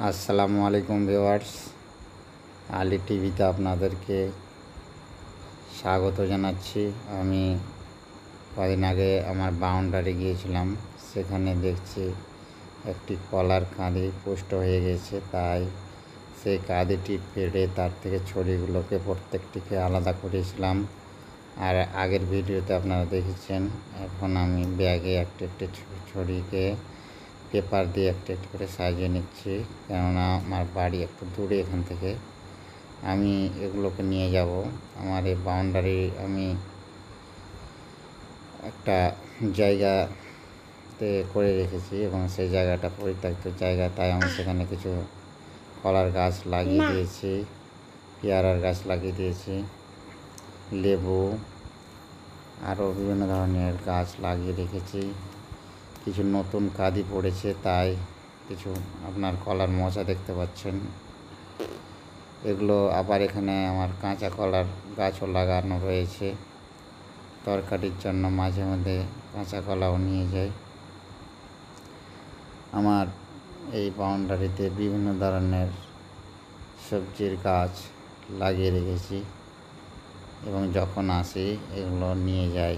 আসসালামু আলাইকুম ভিউয়ার্স, আলী টিভিতে আপনাদেরকে স্বাগত জানাচ্ছি। আমি কদিন আগে আমার বাউন্ডারি গিয়েছিলাম, সেখানে দেখছি একটি কলার কাঁদি পুষ্ট হয়ে গেছে। তাই সেই কাঁদিটি পেড়ে তার থেকে ছড়িগুলোকে প্রত্যেকটিকে আলাদা করেছিলাম। আর আগের ভিডিওতে আপনারা দেখেছেন। এখন আমি ব্যাগে একটি একটি ছড়িকে পেপার দিয়ে একটু একটু করে সাজিয়ে নিচ্ছি, কেননা আমার বাড়ি একটু দূরে এখান থেকে। আমি এগুলোকে নিয়ে যাব আমার এই বাউন্ডারি। আমি একটা জায়গাতে করে রেখেছি এবং সেই জায়গাটা পরিত্যক্ত জায়গা, তাই আমি সেখানে কিছু কলার গাছ লাগিয়ে দিয়েছি, পেয়ারার গাছ লাগিয়ে দিয়েছি, লেবু, আরও বিভিন্ন ধরনের গাছ লাগিয়ে রেখেছি। কিছু নতুন কাঁদি পড়েছে, তাই কিছু আপনার কলার মোচা দেখতে পাচ্ছেন। এগুলো আবার এখানে আমার কাঁচা কলার গাছও লাগানো রয়েছে। তরকারির জন্য মাঝে মধ্যে কাঁচা কলাও নিয়ে যাই। আমার এই বাউন্ডারিতে বিভিন্ন ধরনের সবজির গাছ লাগিয়ে রেখেছি এবং যখন আসি এগুলো নিয়ে যাই।